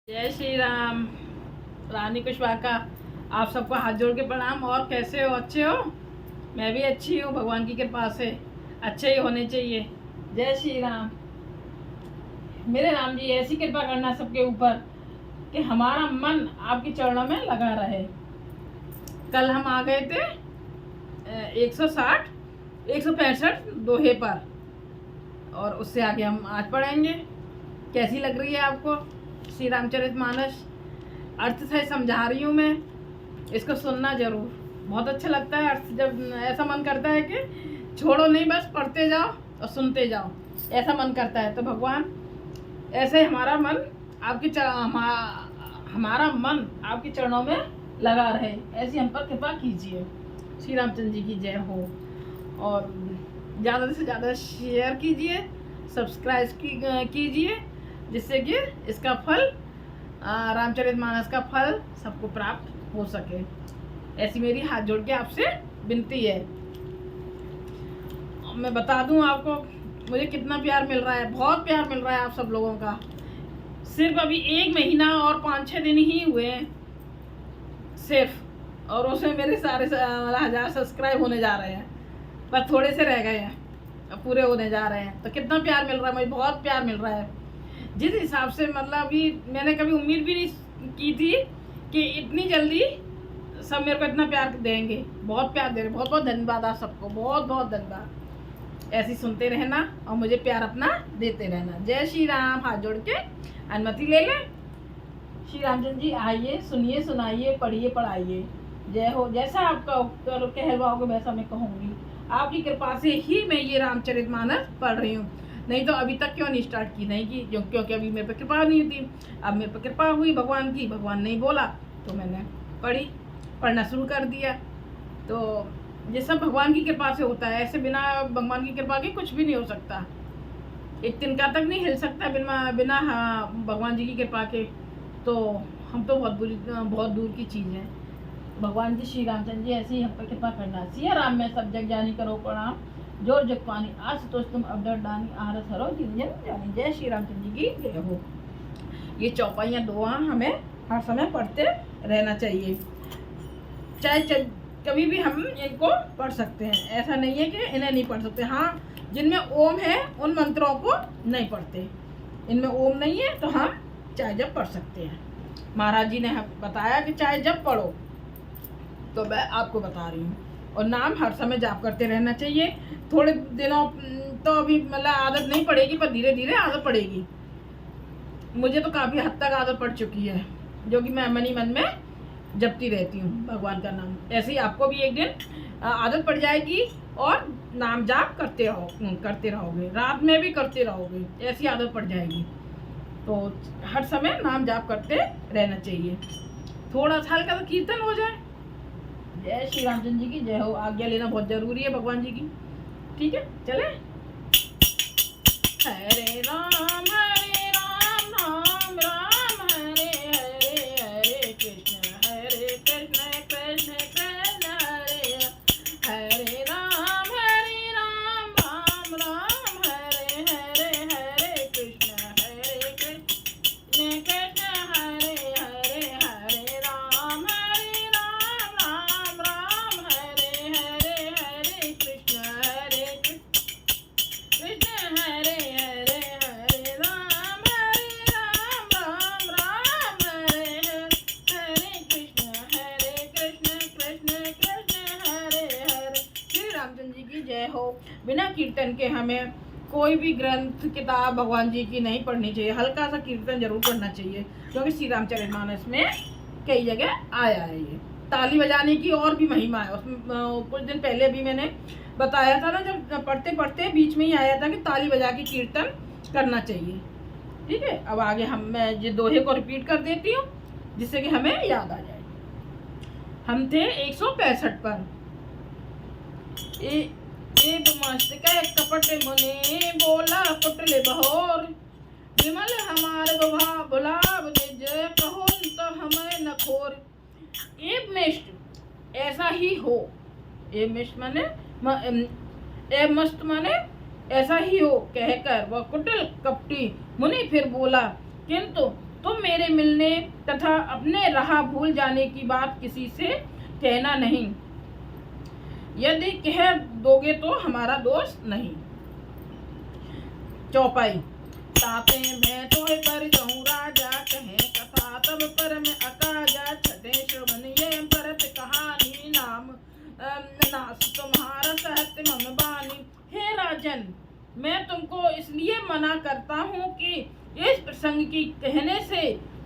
जय श्री राम। रानी कुशवाहा का आप सबको हाथ जोड़ के प्रणाम। और कैसे हो? अच्छे हो? मैं भी अच्छी हूँ, भगवान की कृपा से अच्छे ही होने चाहिए। जय श्री राम। मेरे राम जी ऐसी कृपा करना सबके ऊपर कि हमारा मन आपके चरणों में लगा रहे। कल हम आ गए थे 160 165 दोहे पर, और उससे आगे हम आज पढ़ेंगे। कैसी लग रही है आपको श्री रामचरितमानस? अर्थ से समझा रही हूँ मैं, इसको सुनना जरूर। बहुत अच्छा लगता है अर्थ, जब ऐसा मन करता है कि छोड़ो नहीं, बस पढ़ते जाओ और सुनते जाओ, ऐसा मन करता है। तो भगवान ऐसे हमारा मन हमारा मन आपके चरणों में लगा रहे, ऐसी हम पर कृपा कीजिए। श्री रामचंद्र जी की जय हो। और ज़्यादा से ज़्यादा शेयर कीजिए, सब्सक्राइब कीजिए, जिससे कि इसका फल रामचरितमानस का फल सबको प्राप्त हो सके। ऐसी मेरी हाथ जोड़ के आपसे विनती है। मैं बता दूं आपको मुझे कितना प्यार मिल रहा है। बहुत प्यार मिल रहा है आप सब लोगों का। सिर्फ अभी 1 महीना और 5-6 दिन ही हुए हैं सिर्फ, और उसमें मेरे सारे 1000 सब्सक्राइब होने जा रहे हैं, पर थोड़े से रह गए हैं, अब पूरे होने जा रहे हैं। तो कितना प्यार मिल रहा है, मुझे बहुत प्यार मिल रहा है। जिस हिसाब से मतलब अभी मैंने कभी उम्मीद भी नहीं की थी कि इतनी जल्दी सब मेरे को इतना प्यार देंगे। बहुत प्यार दे रहे, बहुत बहुत धन्यवाद आप सबको, बहुत बहुत धन्यवाद। ऐसे सुनते रहना और मुझे प्यार अपना देते रहना। जय श्री राम। हाथ जोड़ के अनुमति ले लें। श्री रामचंद्र जी आइए, सुनिए, सुनाइए, पढ़िए, पढ़ाइए। जय हो। जैसा आपका कहलवाओगे वैसा मैं कहूँगी। आपकी कृपा से ही मैं ये रामचरितमानस पढ़ रही हूँ, नहीं तो अभी तक क्यों नहीं स्टार्ट की, नहीं की क्योंकि अभी मेरे पे कृपा नहीं थी। अब मेरे पे कृपा हुई भगवान की, भगवान नहीं बोला तो मैंने पढ़ना शुरू कर दिया। तो ये सब भगवान की कृपा से होता है। ऐसे बिना भगवान की कृपा के कुछ भी नहीं हो सकता। एक तिनका तक नहीं हिल सकता बिना भगवान जी की कृपा के। तो हम तो बहुत दूर की चीज़ है। भगवान जी श्री रामचंद्र जी ऐसे ही हम पर कृपा करना। सिया राम में सब जग जानी करो प्रणाम, जोर जग पानी आज तो तुम अब डर डानी आरस हरो जिन जन जानी। जय श्री रामचंद्र जी की जय हो। ये चौपाइयाँ दुआ हमें हर समय पढ़ते रहना चाहिए। चाहे कभी भी हम इनको पढ़ सकते हैं, ऐसा नहीं है कि इन्हें नहीं पढ़ सकते। हाँ, जिनमें ओम है उन मंत्रों को नहीं पढ़ते। इनमें ओम नहीं है तो हम चाहे जब पढ़ सकते हैं। महाराज जी ने बताया कि चाहे जब पढ़ो, तो मैं आपको बता रही हूँ। और नाम हर समय जाप करते रहना चाहिए। थोड़े दिनों तो अभी मतलब आदत नहीं पड़ेगी, पर धीरे धीरे आदत पड़ेगी। मुझे तो काफ़ी हद तक आदत पड़ चुकी है, जो कि मैं मन ही मन में जपती रहती हूँ भगवान का नाम। ऐसे ही आपको भी एक दिन आदत पड़ जाएगी और नाम जाप करते रहोगे, रात में भी करते रहोगे, ऐसी आदत पड़ जाएगी। तो हर समय नाम जाप करते रहना चाहिए। थोड़ा सा हल्का सा कीर्तन हो जाए। जय श्री रामचंद्र जी की जय हो। आज्ञा लेना बहुत जरूरी है भगवान जी की। ठीक है, चले। हरे राम राम राम हरे हरे, हरे कृष्ण कृष्ण कृष्ण हरे हरे राम राम राम हरे हरे, हरे कृष्ण कृष्ण हरे हरे, हरे राम राम राम हरे हरे, हरे कृष्ण कृष्ण हरे हरे, हरे राम राम राम हरे हरे, हरे कृष्ण कृष्ण कृष्ण हरे हरे। श्री रामचंद्र जी की जय हो। बिना कीर्तन के हमें कोई भी ग्रंथ किताब भगवान जी की नहीं पढ़नी चाहिए। हल्का सा कीर्तन जरूर पढ़ना चाहिए, क्योंकि श्री रामचरितमानस में कई जगह आया है ये। ताली बजाने की और भी महिमा है उसमें। कुछ दिन पहले भी मैंने बताया था ना, जब पढ़ते पढ़ते बीच में ही आया था कि ताली बजा के कीर्तन करना चाहिए। ठीक है, अब आगे मैं ये दोहे को रिपीट कर देती हूँ, जिससे कि हमें याद आ जाए। हम थे 165 पर। एक मस्त कह कपट मुनि बोला पुटले बहोर, विमल हमारे गुलाब निज कहो तो हमें न खोर। एक मिष्ट ऐसा ही हो, ए मिष्ट माने ए मस्त माने ऐसा ही हो कहकर वह कुटिल कपटी मुनि फिर बोला, किंतु तुम मेरे मिलने तथा अपने राह भूल जाने की बात किसी से कहना नहीं। यदि कह दोगे तो हमारा दोष नहीं। चौपाई। ताते मैं तो पर जाऊं राजा, कहें कथा तब पर मैं अकाजा। छठे श्रवण ये भरत कहानी, नाम नास तुम्हारा सहत मम बानी। हे राजन, मैं तुमको इसलिए मना करता हूँ कि इस प्रसंग की कहने से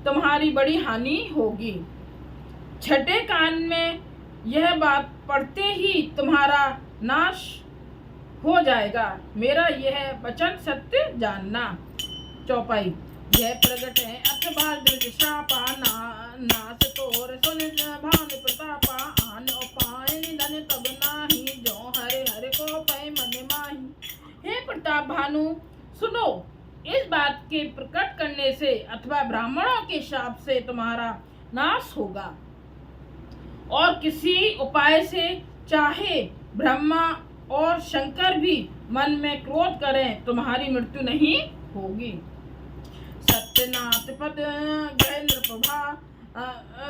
तुम्हारी बड़ी हानि होगी। छठे कान में यह बात पढ़ते ही तुम्हारा नाश हो जाएगा। मेरा यह वचन सत्य जानना। चौपाई। यह प्रगट है अथवा दृढ़ श्रापा, नास तोर सुन भान प्रतापा। आन उपाय निधन तब नाही, जो हरे हरे को पै मन माही। हे प्रताप भानु, सुनो, इस बात के प्रकट करने से अथवा ब्राह्मणों के शाप से तुम्हारा नाश होगा, और किसी उपाय से चाहे ब्रह्मा और शंकर भी मन में क्रोध करें तुम्हारी मृत्यु नहीं होगी। सत्यनाथ पद गए नृपभा,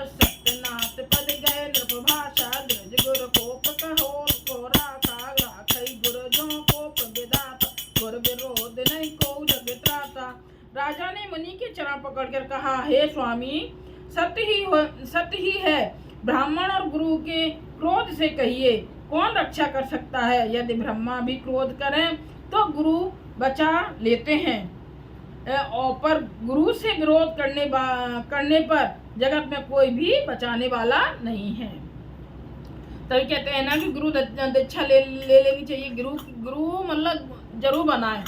सत्यनाथ पद गए नृपभाषा। द्रज गुर कोप कहो को राखा, राखई गुर जो कोप विदाता। गुर विरोध नहीं को जग त्राता। राजा ने मुनि के चरण पकड़कर कहा, हे स्वामी, सत्य ही है। ब्राह्मण और गुरु के क्रोध से कहिए कौन रक्षा कर सकता है। यदि ब्रह्मा भी क्रोध करें तो गुरु बचा लेते हैं, और पर गुरु से विरोध करने पर जगत में कोई भी बचाने वाला नहीं है। तभी कहते हैं ना कि गुरु दीक्षा ले लेनी चाहिए। गुरु मतलब जरूर बनाए,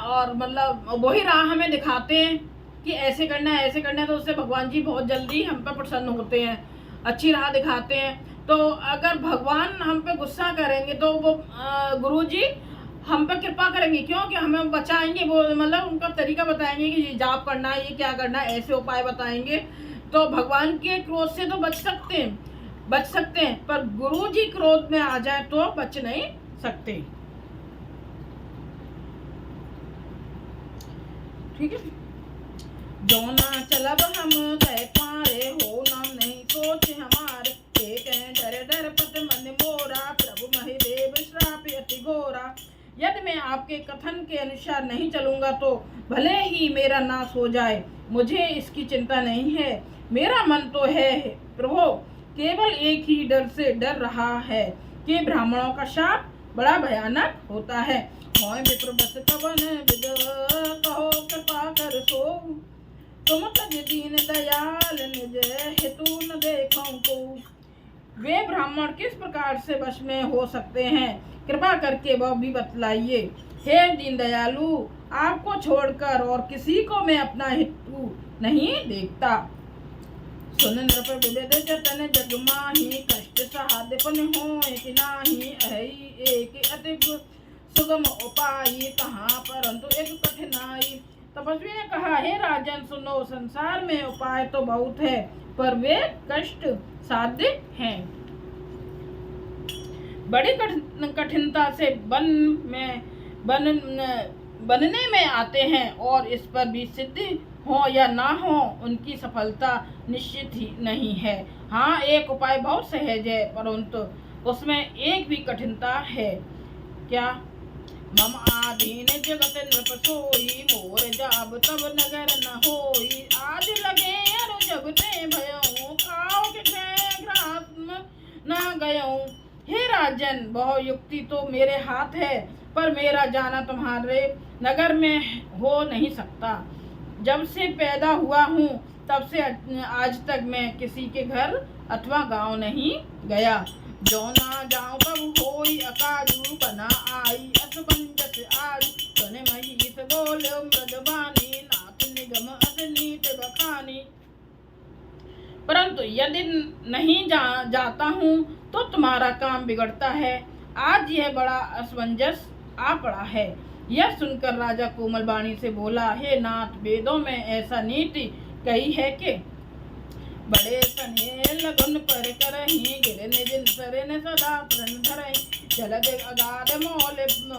और मतलब वही राह हमें दिखाते हैं कि ऐसे करना है ऐसे करना है, तो उससे भगवान जी बहुत जल्दी हम पर प्रसन्न होते हैं, अच्छी राह दिखाते हैं। तो अगर भगवान हम पे गुस्सा करेंगे तो वो गुरु जी हम पे कृपा करेंगे, क्योंकि हमें बचाएंगे। वो मतलब उनका तरीका बताएंगे कि ये जाप करना है, ये क्या करना है, ऐसे उपाय बताएंगे। तो भगवान के क्रोध से तो बच सकते हैं, पर गुरु जी क्रोध में आ जाए तो बच नहीं सकते। ठीक है। जो ना चलब हम कह पारे, हो नाम नहीं सोच हमारे। डर पत मन मोरा, प्रभु महिदेव श्राप अति घोरा। यदि मैं आपके कथन के अनुसार नहीं चलूंगा तो भले ही मेरा नाश हो जाए, मुझे इसकी चिंता नहीं है। मेरा मन तो है प्रभु केवल एक ही डर से डर रहा है कि ब्राह्मणों का शाप बड़ा भयानक होता है। विप्र बस कवन विद कहो कृपा कर सो, तुम तज दीन दयाल निज हेतु न देखो को। वे ब्राह्मण किस प्रकार से वश में हो सकते हैं, कृपा करके वह भी बतलाइए। हे दीन दयालु, आपको छोड़कर और किसी को मैं अपना हेतु नहीं देखता। सुन नृप विविध जतन जग माही, कष्ट साध्य पुन होय कि नाही। अहि एक अति सुगम उपाय, कहाँ परंतु एक कठिनाई। तपस्वी ने कहा, हे राजन सुनो, संसार में उपाय तो बहुत है, पर वे कष्ट साध्य हैं। बड़ी कठिनता से बनने में आते हैं, और इस पर भी सिद्ध हो या ना हो उनकी सफलता निश्चित ही नहीं है। हाँ, एक उपाय बहुत सहज है, परंतु उसमें एक भी कठिनता है। क्या? मम आधीन जगत नृप सोई, मोर जाब तब नगर न होई। आज लगे अरु जगते भयऊ, खाओ के ग्रास न गयऊ। हे राजन, बहु युक्ति तो मेरे हाथ है, पर मेरा जाना तुम्हारे नगर में हो नहीं सकता। जब से पैदा हुआ हूँ तब से आज तक मैं किसी के घर अथवा गांव नहीं गया। जो ना जाऊं तब होई अकाजू, बना आई असबंजस आजू। तने महीस बोले मृदबानी, नाथ निगम असनीत बखानी। परंतु यदि नहीं जाता हूँ तो तुम्हारा काम बिगड़ता है। आज यह बड़ा असमंजस आ पड़ा है। यह सुनकर राजा कोमल वाणी से बोला, हे नाथ, वेदों में ऐसा नीति कही है कि बड़े सने लगन पर करही, गिरे निजिन सरे ने सदा प्रण धरही। जलद अगाध मोल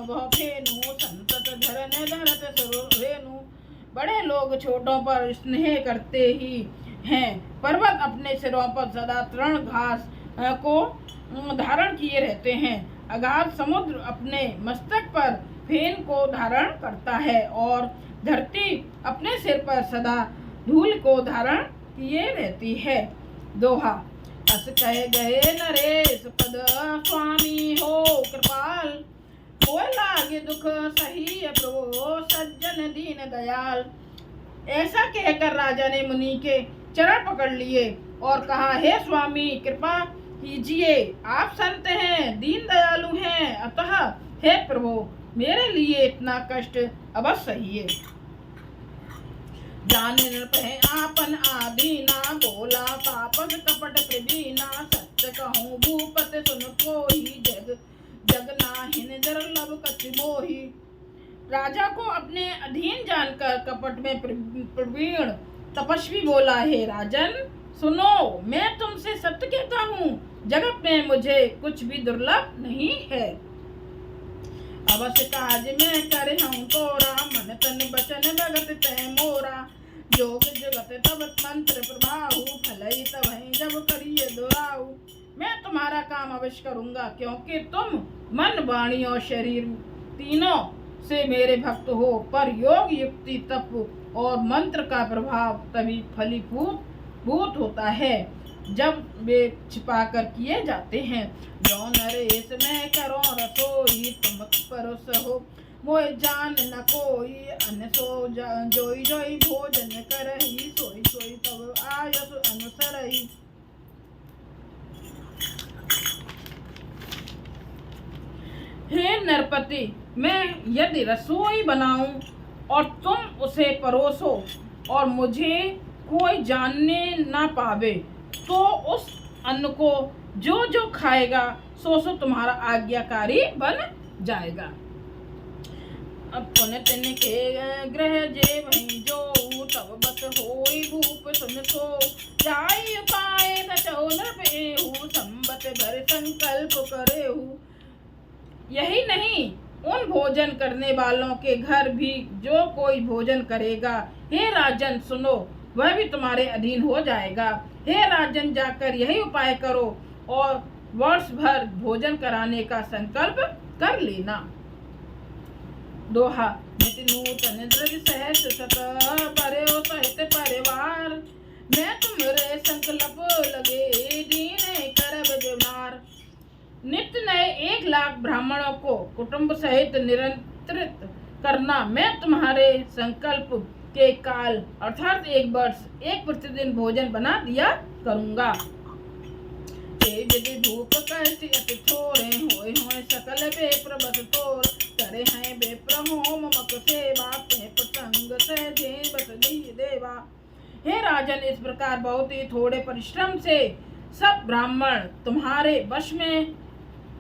वह फेनु, संतत धरने धरत सरो रेनु। बड़े लोग छोटों पर स्नेह करते ही हैं। पर्वत अपने सिरों पर सदा तृण घास को धारण किए रहते हैं। अगाध समुद्र अपने मस्तक पर फेन को धारण करता है और धरती अपने सिर पर सदा धूल को धारण किए रहती है। दोहा। अस कह गए नरेश पद स्वामी हो कृपाल, कोई लागे दुख सही प्रभु सज्जन दीन दयाल। ऐसा कहकर राजा ने मुनि के चरण पकड़ लिए और कहा, हे स्वामी कृपा कीजिए, आप संत हैं, दीन दयालु हैं, अतः हे प्रभु मेरे लिए इतना कष्ट अवश्य सहिए। जाने नृप है आपन आदीना, बोला तापस कपट प्रवीणा। सत्य कहूँ भूपत सुन कोई, जग नाहिन दुर्लभ कछ मोही। राजा को अपने अधीन जानकर कपट में प्रवीण तपस्वी बोला, हे राजन सुनो, मैं तुमसे सत्य कहता हूँ, जगत में मुझे कुछ भी दुर्लभ नहीं है। अवश्य काज में करे हूँ तोरा, मन तन बचन भगत तय मोरा। जोग जगत तब मंत्र प्रभाहु, फलई तब जब करिए दुराऊ। मैं तुम्हारा काम अवश्य करूँगा, क्योंकि तुम मन वाणी और शरीर तीनों से मेरे भक्त हो। पर योग युक्ति तप और मंत्र का प्रभाव तभी फलीभूत होता है जब वे छिपाकर किए जाते हैं। जो नरेश मैं करो रसोई, तुम परोस हो मोय जान न कोई। अन्न सो जोई जोई भोजन करही, सोई सोई तब आयस अनुसरही। हे नरपति, मैं यदि रसोई बनाऊं और तुम उसे परोसो और मुझे कोई जानने ना पावे, तो उस अन्न को जो जो खाएगा सो सो तुम्हारा आज्ञाकारी बन जाएगा। अपन तिनके ग्रह जे वहीं जो, तब बस होई भूप सुन सो। जाई उपाय बचो नृपेहु, संबत भर संकल्प करेहु। यही नहीं, उन भोजन करने वालों के घर भी जो कोई भोजन करेगा, हे राजन सुनो, वह भी तुम्हारे अधीन हो जाएगा। हे राजन, जाकर यही उपाय करो और वर्ष भर भोजन कराने का संकल्प कर लेना। दोहा। नित्य नूतन द्रज सहस सत, पर्यो सहित परिवार। मैं तुम्हारे संकल्प लगे, दीने करब बीमार। नित्य नए 1 लाख ब्राह्मणों को कुटुंब सहित नियंत्रित करना मैं तुम्हारे संकल्प के काल अर्थात 1 वर्ष 1 प्रतिदिन भोजन बना दिया करूंगा। यदि भूख कहती अति थोरे, होय होय सकल बेप्र बस तोर। करे हैं बेप्र होम मक सेवा, ते प्रसंग सहजे बस दी देवा। हे राजन, इस प्रकार बहुत ही थोड़े परिश्रम से सब ब्राह्मण तुम्हारे वश में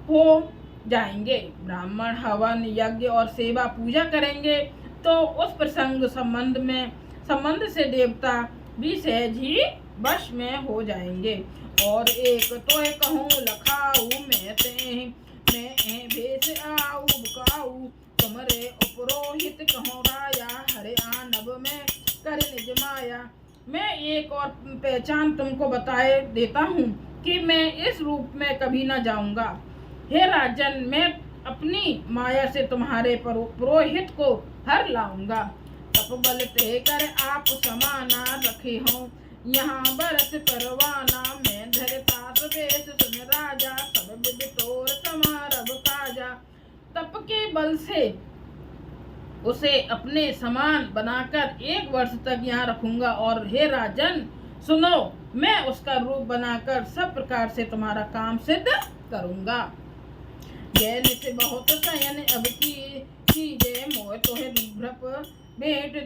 हो जाएंगे। ब्राह्मण हवन यज्ञ और सेवा पूजा करेंगे तो उस प्रसंग संबंध से देवता भी सहज ही वश में हो जाएंगे। और एक तो कहूँ लखाऊ, मैं भेष आऊ बुकाऊ। तुमरे उपरोहित कहूँ राया, हरे आनब में कर निज माया। मैं एक और पहचान तुमको बताए देता हूँ कि मैं इस रूप में कभी न जाऊंगा। हे राजन, मैं अपनी माया से तुम्हारे पुरोहित को हर लाऊंगा। तप बल ते कर आप समाना, रखे हूँ यहाँ बरस परवाना। मैं धरता वेश सुन राजा, सब विधि तोर समारभ काजा। तप के बल से उसे अपने समान बनाकर 1 वर्ष तक यहाँ रखूंगा। और हे राजन सुनो, मैं उसका रूप बनाकर सब प्रकार से तुम्हारा काम सिद्ध करूंगा। जैन से बहुत शयन अब की जय, मोह तोहे भ्रप भेंट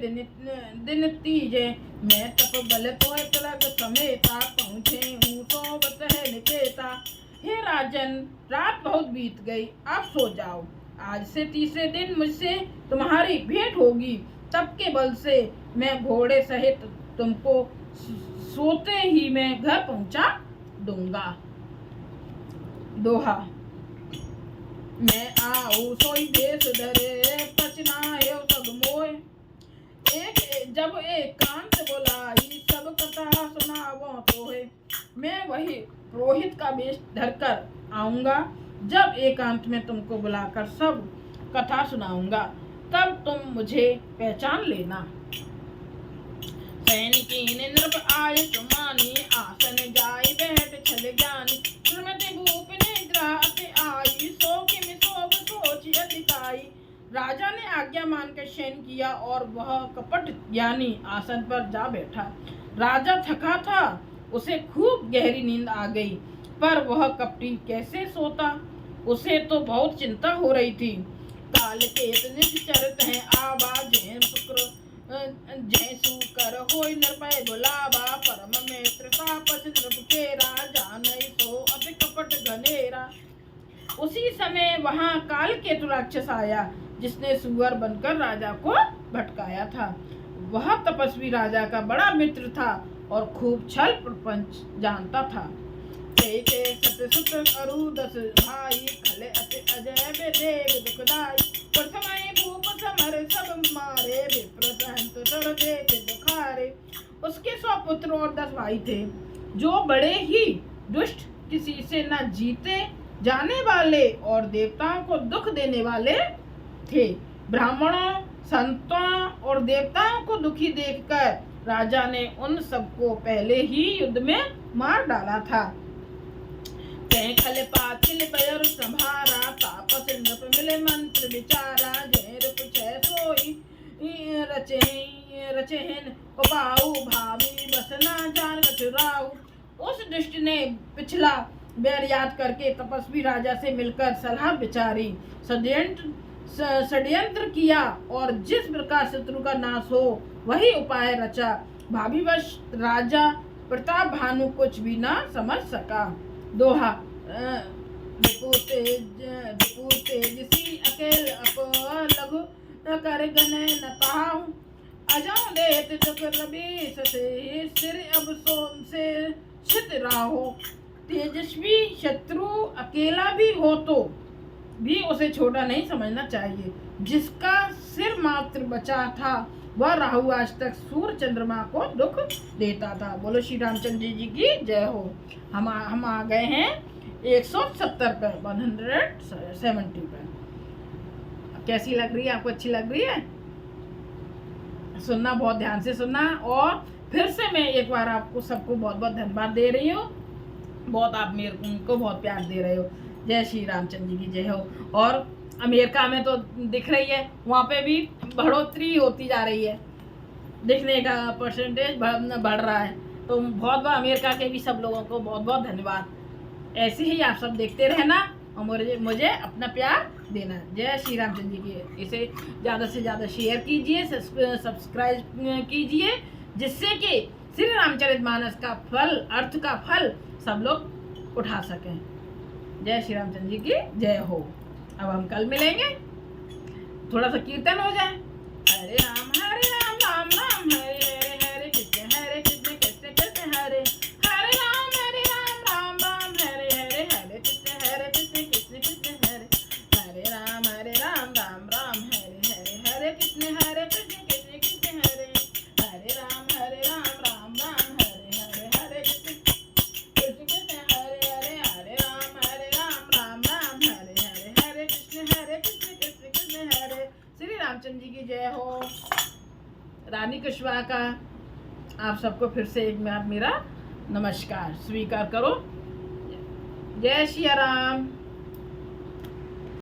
दिन तीजे। मैं तप बल तोहे प्रग समेता, पहुँचे हूँ सोबत है निकेता। हे राजन, रात बहुत बीत गई, अब सो जाओ। आज से 3रे दिन मुझसे तुम्हारी भेंट होगी। तप के बल से मैं घोड़े सहित तुमको सोते ही मैं घर पहुंचा दूंगा। दोहा। मैं आऊ सोई भेष धरे, पचनायो सब मोय। जब एकांत बुलाई सब कथा सुनावो तो है, मैं वही पुरोहित का वेश धरकर आऊंगा। जब एकांत में तुमको बुलाकर सब कथा सुनाऊंगा तब तुम मुझे पहचान लेना। सैनिकीन नृप आय सुमानी, आसन जाय बैठ छल ज्ञानी। श्रीमती भूप निद्रा अति आई, सो किम सोव सोचि अधिकाई। राजा ने आज्ञा मानकर शयन किया और वह कपट ज्ञानी आसन पर जा बैठा। राजा थका था, उसे खूब गहरी नींद आ गई, पर वह कपटी कैसे सोता, उसे तो बहुत चिंता हो रही थी। काल केत निश्चरत हैं आवाज शुक्र जैसु कर होय नरपय बुलावा। परम मित्र तापस नृप के राजा नहीं सो अति कपट घनेरा। उसी समय वहां काल केतु राक्षस आया, जिसने सुअर बनकर राजा को भटकाया था। वह तपस्वी राजा का बड़ा मित्र था और खूब छल प्रपंच जानता था। सत सुत अरु दस भाई, खले अति अजय देव दुखदाई। प्रथमय भूप समर सब मारे, विप्र सहंत सर देख दुखारे। उसके 100 पुत्र और 10 भाई थे, जो बड़े ही दुष्ट, किसी से न जीते जाने वाले और देवताओं को दुख देने वाले थे। ब्राह्मणों, संतों और देवताओं को दुखी देखकर राजा ने उन सबको पहले ही युद्ध में मार डाला था। खल पाथिल पयर संभारा, तापस नृप मिले मंत्र विचारा। जय रूप छह सोई रचेन उपाऊ, भावी बसना जान कछुराऊ। उस दुष्ट ने पिछला बैर याद करके तपस्वी राजा से मिलकर सलाह विचारी, षड्यंत्र किया और जिस प्रकार शत्रु का नाश हो वही उपाय रचा। भाभीवश राजा प्रताप भानु कुछ भी न समझ सका। दोहा तेजसी अकेल लघु कर गने न पाऊं। अजाऊं देत दुख रवि से सिर अब सोम से छित राहो। तेजस्वी शत्रु अकेला भी हो तो भी उसे छोटा नहीं समझना चाहिए। जिसका सिर मात्र बचा था वह राहु आज तक सूर्य चंद्रमा को दुख देता था। बोलो श्री रामचंद्र जी की जय हो। हम आ गए हैं 170 पे, 170 पे। कैसी लग रही है आपको? अच्छी लग रही है? सुनना, बहुत ध्यान से सुनना। और फिर से मैं एक बार आपको सबको बहुत बहुत धन्यवाद दे रही हूँ। बहुत आप मेरे को बहुत प्यार दे रहे हो। जय श्री रामचंद्र जी की जय हो। और अमेरिका में तो दिख रही है, वहाँ पे भी बढ़ोतरी होती जा रही है, दिखने का परसेंटेज बढ़ रहा है। तो बहुत बहुत अमेरिका के भी सब लोगों को बहुत बहुत धन्यवाद। ऐसे ही आप सब देखते रहना और मुझे अपना प्यार देना। जय श्री रामचंद्र जी की। इसे ज़्यादा से ज़्यादा शेयर कीजिए, सब्सक्राइब कीजिए, जिससे कि श्री रामचरितमानस का फल, अर्थ का फल सब लोग उठा सकें। जय श्री रामचंद्र जी की जय हो। अब हम कल मिलेंगे, थोड़ा सा कीर्तन हो जाए। हरे राम राम राम हरे हरे, हरे कृष्ण कृष्ण कृष्ण हरे, हरे राम राम राम हरे हरे, हरे कृष्ण कृष्ण कृष्ण हरे, हरे राम राम राम हरे हरे, हरे कृष्ण कृष्ण कृष्ण हरे, हरे राम राम राम हरे हरे, हरे कृष्ण कृष्ण हरे हरे, हरे राम राम राम हरे हरे, हरे कृष्ण कृष्ण हरे। श्री रामचंद्र जी की जय हो। रानी कुशवाहा का आप सबको फिर से एक बार मेरा नमस्कार स्वीकार करो। जय श्री राम।